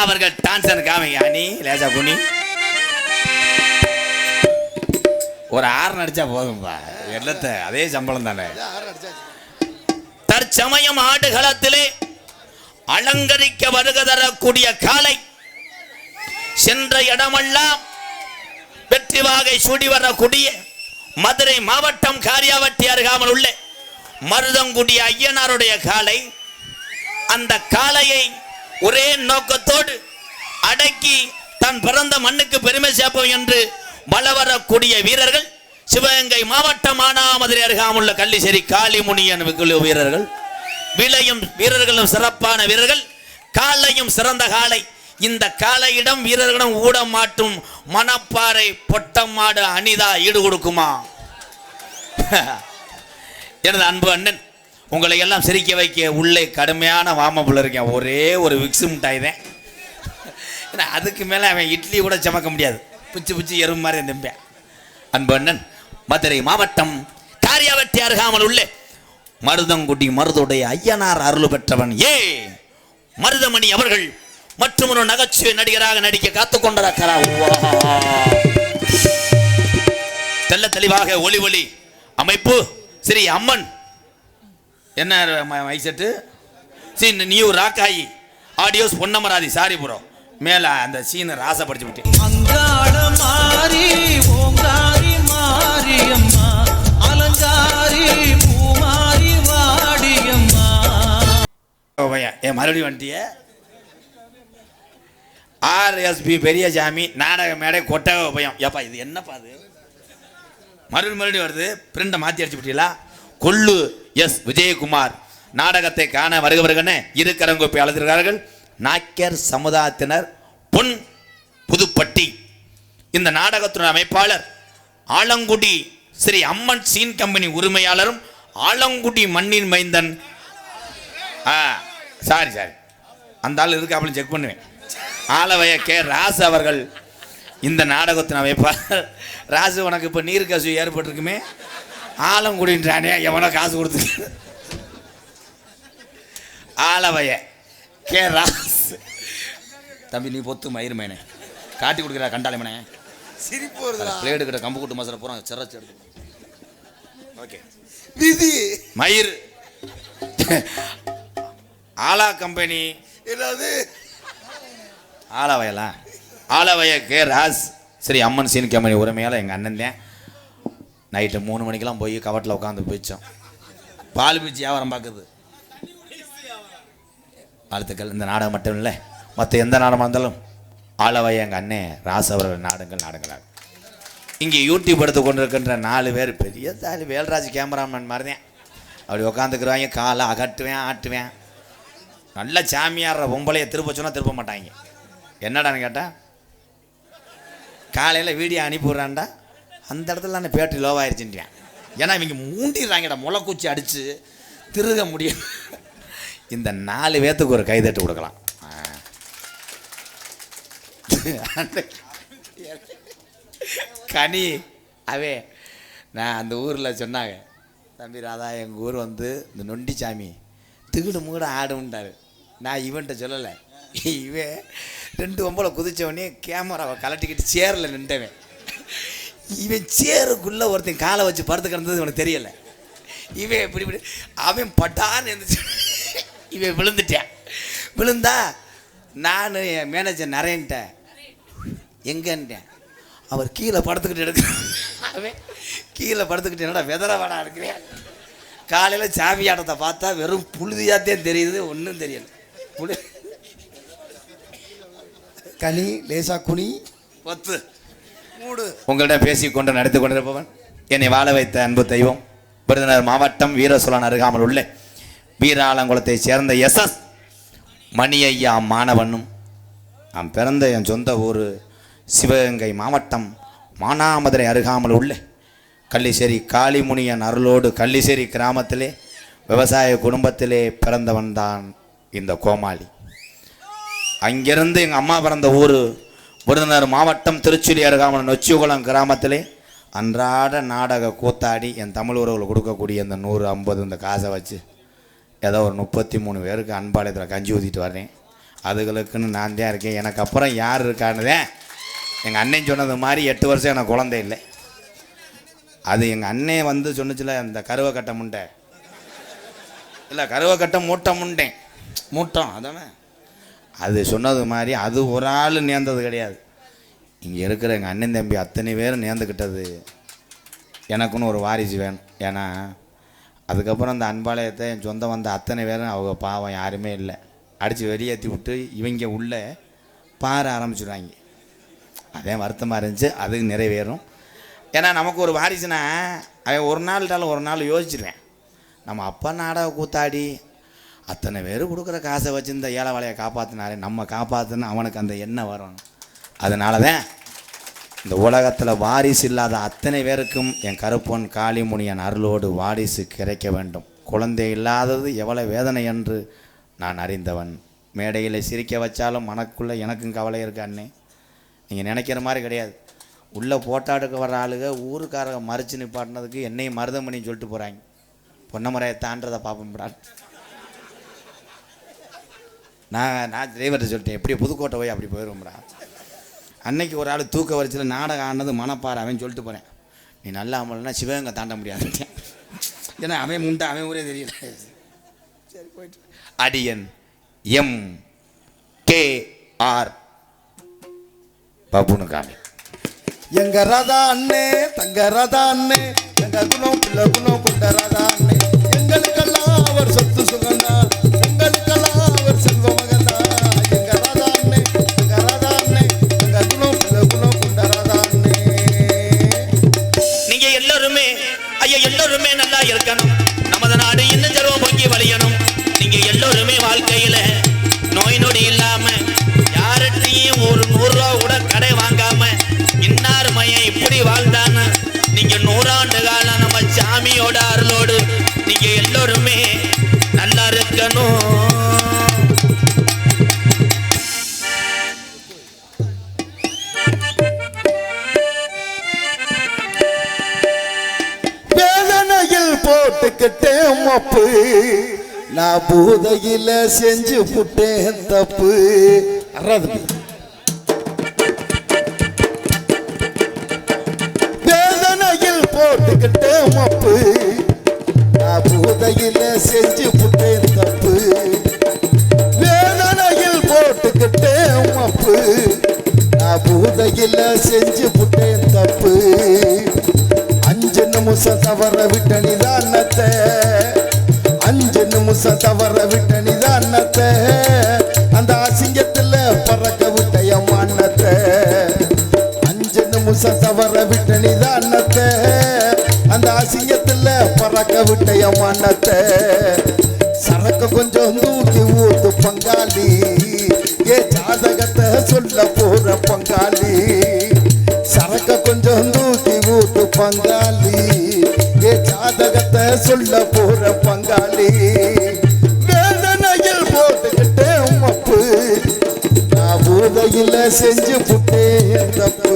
அவர்கள் டான்சன் காமிங்க அணி லேசா குனி ஒரு 6 நடிச்சா போதும்பா எல்லாத்த அதே சம்பளம் தானே. தற்சமயம் ஆடுகளத்திலே அலங்கரிக்க வருக தரக்கூடிய காலை சென்ற இடமெல்லாம் வெற்றி வாகை சூடி வரக்கூடிய மதுரை மாவட்டம் காரியாவட்டி அருகாமல் உள்ள மருதங்குடி ஐயனாருடைய காலை. அந்த காளையை ஒரே நோக்கத்தோடு அடக்கி தன் பிறந்த மண்ணுக்கு பெருமை சேர்ப்போம் என்று வளவரக்கூடிய வீரர்கள் சிவகங்கை மாவட்டம் மானாமதுரை அருகாமல் உள்ள கள்ளிசேரி காளிமுனியன் வீரர்கள். விளையும் வீரர்களும் சிறப்பான வீரர்கள், காலையும் சிறந்த காலை. இந்த காலையிடம் வீரர்களிடம் ஊடம் மாற்றும் மணப்பாறை பொட்டம் மாடு அணிதா ஈடு கொடுக்குமா? எனது அன்பு அண்ணன் உங்களை எல்லாம் சிரிக்க வைக்க உள்ளே கடுமையான வாமப்புல இருக்கேன். ஒரே ஒரு விக்ஸு மிட்டாய் தான். அதுக்கு மேலே அவன் இட்லி கூட சமக்க முடியாது. பிச்சு பிச்சு எறும்பு மாதிரி நம்பேன். அன்பு அண்ணன் மதுரை மாவட்டம் காரியாவட்டி அருகாமல் உள்ள மருதங்குடி மருதுடைய ஐயனார் அருள் பெற்றவன் மருதமணி அவர்கள் மற்றும் ஒரு நகைச்சுவை நடிகராக நடிக்க காத்துக் கொண்டிருக்கிறார். தெல்ல தெளிவாக ஒளி ஒளி அமைப்பு ஸ்ரீ அம்மன் என்ன mic set new Rakkayi audios Ponnamaravathi sorry bro மேல அந்த சீனை ராசப்படுத்தி விட்டு மறுபடியும் வந்துட்டிய ஆர்எஸ்பி பெரியசாமி நாடக மேடை கொட்டக பயம். ஏப்பா இது என்னப்பா அது மறுபடியும் வருது. பிரிண்டை மாற்றி அடிச்சு விட்டீங்களா? கொள்ளு எஸ் விஜயகுமார் நாடகத்தை காண வருகவர்களே இருக்கரங்கோப்பை அழைத்திருக்கிறார்கள். நாக்கியர் சமுதாயத்தினர் பொன் புதுப்பட்டி. இந்த நாடகத்தின் அமைப்பாளர் ஆலங்குடி ஸ்ரீ அம்மன் சீன் கம்பெனி உரிமையாளரும் ஆலங்குடி மண்ணின் மைந்தன். சாரி அந்த ஆள் இருக்காப்புல செக் பண்ணுவேன். ஆலவைய கே ராசு அவர்கள் இந்த நாடகத்தின் அமைப்பாளர். ராசு உனக்கு இப்போ நீர் கசிவு ஏற்பட்டிருக்குமே ஆலங்குடின்றானே எவனோ காசு கொடுத்து. ஆலவைய கே ராசு தம்பி நீ பொத்து மயிர் மேனே காட்டி கொடுக்குறா கண்டாலே மனே சிரிப்பு வருது. பிளேடு கிட்ட கம்பு கூட்டு மசாலா பூரா சிறச்சு எடுத்து. ஓகே விதி மயிர் ஆலா கம்பெனி என்னது ஆலவயலா ஆலவய கே ராஸ் சரி அம்மன் சீன் கம்பெனி உரிமையால் எங்கள் அண்ணன் தான். நைட்டு 3 மணிக்கெல்லாம் போய் கவட்டில் உட்காந்து போயிச்சோம். பால் பீச்சு வியாபாரம் பார்க்குது. வாழ்த்துக்கள். இந்த நாடகம் மட்டும் இல்லை மற்ற எந்த நாடகமாக இருந்தாலும் ஆலவய எங்கள் அண்ணன் ராஸ் அவர்கள் நாடகங்களாக இங்கே யூடியூப் எடுத்து கொண்டு இருக்கின்ற 4 பேர் பெரிய தாலி வேல்ராஜ் கேமராமேன் மாதிரி தான். அப்படி உட்காந்துக்குருவாங்க. காலை அகட்டுவேன் ஆட்டுவேன். நல்ல சாமியாடுற பொம்பளையை திருப்ப சொன்னால் திருப்ப மாட்டாங்க. என்னடான்னு கேட்டால் காலையில் வீடியோ அனுப்பிவிட்றான்டா அந்த இடத்துல நான் பேட்டரி லோவாயிருச்சுட்டேன். ஏன்னா இவங்க மூண்டிடுறாங்கடா முளைக்குச்சி அடித்து திருக முடியும். இந்த 4 பேர்த்துக்கு ஒரு கைதட்டு கொடுக்கலாம். கனி அவே நான் அந்த ஊரில் சொன்னாங்க தம்பி ராதா எங்கள் ஊர் வந்து இந்த நொண்டிச்சாமி திகுடு மூட ஆடுன்ட்டார். நான் இவன்ட்ட சொல்லலை. இவன் 2 ஒம்பளை குதித்தவனே கேமராவை கலட்டிக்கிட்டு சேரில் நின்றவன். இவன் சேருக்குள்ளே ஒருத்தன் காலை வச்சு படுத்து கிடந்தது இவனுக்கு தெரியலை. இவன் இப்படி அவன் பட்டான்னு இருந்துச்சு. இவன் விழுந்துட்டான். விழுந்தா நான் என் மேனேஜர் நரேன்ட்டேன் எங்கன்ட்டேன். அவர் கீழே படுத்துக்கிட்டு எடுக்கிறேன். அவன் கீழே படுத்துக்கிட்டு என்னடா வெதரவாடா இருக்கிறேன். காலையில் சாமி ஆட்டத்தை பார்த்தா வெறும் புழுதியாத்தான் தெரியுது. ஒன்றும் தெரியல. கனி லேசா குனி பத்து மூடு உங்களிடம் பேசி கொண்டு நடத்தி கொண்டிருப்பவன் என்னை வாழ வைத்த அன்பு தெய்வம் விருதுநகர் மாவட்டம் வீரசோழன் அருகாமல் உள்ள வீராலங்குளத்தை சேர்ந்த எஸ்எஸ் மணியையா மாணவனும் நான் பிறந்த என் சொந்த ஊர் சிவகங்கை மாவட்டம் மானாமதுரை அருகாமல் உள்ள கள்ளிசேரி காளிமுனியன் அருளோடு கள்ளிசேரி கிராமத்திலே விவசாய குடும்பத்திலே பிறந்தவன் தான் இந்த கோமாளி. அங்கிருந்து எங்கள் அம்மா பிறந்த ஊர் விருதுநகர் மாவட்டம் திருச்சுழி அருகாமல் நொச்சிகுளம் கிராமத்திலே அன்றாட நாடக கூத்தாடி என் தமிழ் உறவுகள் கொடுக்கக்கூடிய இந்த 150 இந்த காசை வச்சு ஏதோ ஒரு 33 பேருக்கு அன்பாலயத்தில் கஞ்சி ஊற்றிட்டு வர்றேன். அதுகளுக்குன்னு நான் தான் இருக்கேன். எனக்கு அப்புறம் யார் இருக்கானுதேன். எங்கள் அண்ணன் சொன்னது மாதிரி 8 வருஷம் எனக்கு குழந்தை இல்லை. அது எங்கள் அண்ணன் வந்து சொன்னிச்சுல, அந்த கருவை கட்ட முண்டை இல்லை, கருவை கட்ட மூட்டை முண்டேன் மூட்டம் அதானே, அது சொன்னது மாதிரி அது ஒரு ஆள் நேர்ந்தது கிடையாது. இங்கே இருக்கிற எங்கள் அண்ணன் தம்பி அத்தனை பேரும் நேர்ந்துக்கிட்டது. எனக்குன்னு ஒரு வாரிசு வேணும். ஏன்னா அதுக்கப்புறம் அந்த அன்பாலயத்தை என் சொந்தம் வந்த அத்தனை பேரும் அவங்க பாவம் யாருமே இல்லை. அடித்து வெளியேற்றி விட்டு இவங்க உள்ளே பார ஆரம்பிச்சுடுவாங்க. அதே வருத்தமாக இருந்துச்சு. அதுக்கு நிறைவேறும். ஏன்னா நமக்கு ஒரு வாரிசுனா அவன் ஒரு நாள் யோசிச்சிருவேன். நம்ம அப்பா நாடக கூத்தாடி அத்தனை பேர் கொடுக்குற காசை வச்சு இந்த ஏழை வாழையை காப்பாற்றினாரே, நம்ம காப்பாற்றுன்னு அவனுக்கு அந்த எண்ணம் வரும். அதனால தான் இந்த உலகத்தில் வாரிசு இல்லாத அத்தனை பேருக்கும் என் கருப்பொன் காளிமுனியன் அருளோடு வாரிசு கிடைக்க வேண்டும். குழந்தை இல்லாதது எவ்வளோ வேதனை என்று நான் அறிந்தவன். மேடையில் சிரிக்க வச்சாலும் மனக்குள்ளே எனக்கும் கவலை இருக்கு அண்ணே. நீங்கள் நினைக்கிற மாதிரி கிடையாது. உள்ளே போட்டாடுக்க வர ஆளுங்க ஊருக்காரங்க மறித்து நிப்பாட்டினதுக்கு என்னையும் மருதமணி சொல்லிட்டு போகிறாங்க. பொன்னமரையை தாண்டதை பார்ப்போம்டான். நான் டிரைவர்கிட்ட சொல்லிட்டேன், எப்படி புதுக்கோட்டை போய் அப்படி போயிடுவோம்டா. அன்னைக்கு ஒரு ஆள் தூக்க வரிசையில் நாடகம் ஆனது மனப்பாறை அவன் சொல்லிட்டு போகிறேன், நீ நல்லா அமல்னா சிவகங்கை தாண்ட முடியாது. ஏன்னா அவன் முண்டா, அவன் ஊரே தெரியல. சரி போயிட்டு அடியன் M.K.R. பப்புனு காமி. எங்க ராதா அண்ணே தங்க ராதா அண்ணே, எங்க குணம் பிள்ளை குணம் கொண்ட ராதா அண்ணே, எங்களுக்கெல்லாம் அவர் சொத்து சுகந்தா, எங்களுக்கெல்லாம் அவர் செல்வ மகந்தா. எங்க ராதா அண்ணே தங்க ராதா அண்ணே, எங்க குணம் பிள்ளை குணம் கொண்ட ராதா அண்ணே. நீங்க எல்லாருமே ஐயா எல்லாருமே நல்லா இருக்கணும். நமது நாடு இன்னும் செல்வம் பொங்கி வழியணும். நீங்க எல்லாருமே வாழ்க்கையில நோய் நொடி இல்லாம யார்கிட்டையும் ஒரு 100 ரூபா கூட கடை வாங்காம இன்னார் மையம் இப்படி வாழ்ந்தான்னு நீங்க 100 ஆண்டு காலம் நம்ம சாமியோட அருளோடு நீங்க எல்லாருமே நல்லா இருக்கணும். வேதனையில் போட்டுக்கிட்டேன் மப்பு, நான் பூதையில செஞ்சு புட்டேன் தப்பு. வேதனையில் போட்டுக்கிட்டேன் மப்பு, நான் பூதையில செஞ்சு புட்டேன் தப்பு. வேதனையில் போட்டுக்கிட்டேன் மப்பு, நான் பூதையில செஞ்சு புட்டேன் தப்பு. 5 நிமிஷம் தவற விட்ட நிதானத்தை, 5 நிமிஷம் தவற விட்ட நிதானத்தை, அந்த அசிங்கத்தில் பறக்க விட்ட எம்மானத்தை. 5 நிமிஷம் தவற விட்ட நிதானத்தை, அந்த அசிங்கத்தில் பறக்க விட்ட எம்மானத்தை. சரக்கு கொஞ்சம் தூக்கி ஊத்து பங்காளி, ஏ ஜாதகத்தை சொல்ல போற பங்காளி. சரக்க கொஞ்சம் தூக்கி ஊத்து பங்காளி, ஏ ஜாதகத்தை சொல்ல போற பங்காளி. வேதனையில் போட்டுக்கிட்டேன் மப்பு, நான் பூதையில செஞ்சு புட்டேன் தப்பு.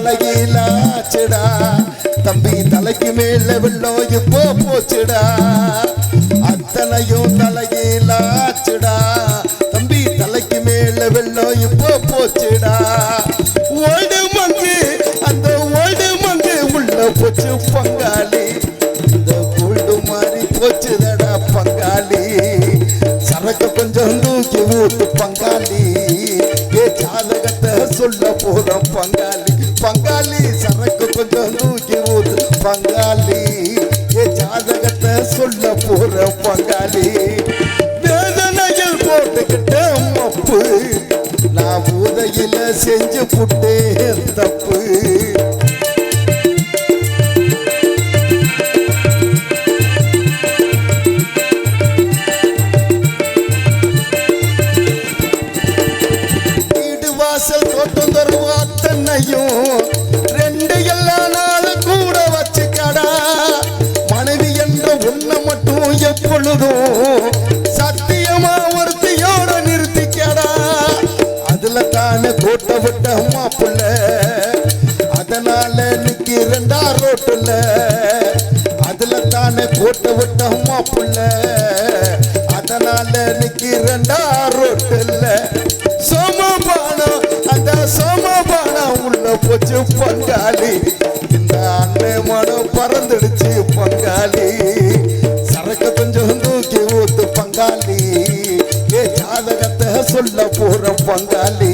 தலையிலாச்சுடா தம்பி, தலைக்கு மேல வெள்ளோ இப்போ போச்சுடா. அத்தனையும் தலையிலாச்சுடா தம்பி, தலைக்கு மேல வெள்ளோ இப்போ போச்சுடா. ஓடு மங்கு அந்த ஓடு மங்கு உள்ள போச்சு பங்காளி, இந்த கோல்டு மாதிரி போச்சுதடா பங்காளி. சரக்கு கொஞ்சம் தூக்கி ஊத்து பங்காளி, ஏ ஜாதகத்தை சொல்ல போற பங்காளி. பங்காளி சரக்கு கொஞ்சம் தூக்கி ஊத்து பங்காளி, ஏ ஜாதகத்தை சொல்ல போற பங்காளி. வேதனையில் போட்டுக்கிட்ட மப்பு, நான் பூதையில செஞ்சு புட்டேன் தப்பு. போதும் சத்தியமா ஒருத்தியோட நிறுத்திக்கடா அதுல தானே கோட்டை விட்ட மாப்புள்ள அதனால நிக்கி 2 ரோட்டுல அதுல தானே கோட்டை விட்ட மாப்புள்ள அதனால நிக்கி 2 ரோட்டுல சோமபானம் அந்த சோமபானம் உள்ள போச்சு பங்காளி இந்த அன்னை மனம் பறந்துடுச்சு பங்காளி சரக்கு கொஞ்சம் தூக்கி ஊத்து பங்காளி ஏ ஜாதகத்தை சொல்ல போற பங்காளி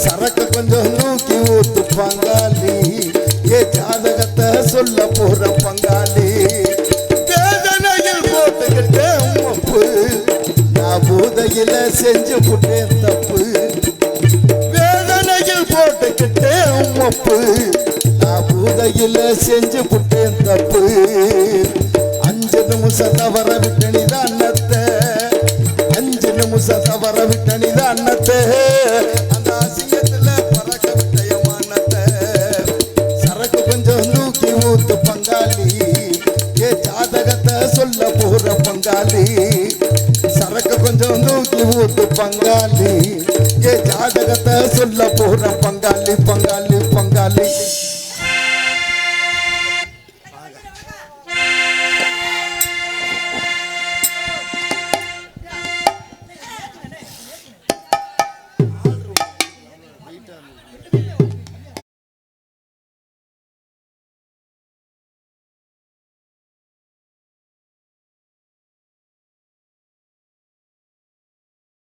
சரக்கு கொஞ்சம் தூக்கி ஊத்து பங்காளி ஏ ஜாதகத்தை சொல்ல போற பங்காளி வேதனையில் போட்டுக்கிட்ட மப்பு நான் பூதையில செஞ்சு புட்டேன் தப்பு வேதனையில் போட்டுக்கிட்டேன் மப்பு நான் பூதையில செஞ்சு புட்டேன் தப்பு 5 நிமிஷம் தவற விட்டணித அன்னத்தை 5 நிமிஷம் தவற விட்டணித அன்னத்தை அந்த அசிங்கத்துல பறக்க விட்டயமானத்தை சரக்கு கொஞ்சம் தூக்கி ஊத்து பங்காளி ஏ ஜாதகத்தை சொல்ல போற பங்காளி சரக்கு கொஞ்சம் தூக்கி ஊத்து பங்காளி ஏ ஜாதகத்தை சொல்ல போற பங்காளி பங்காளி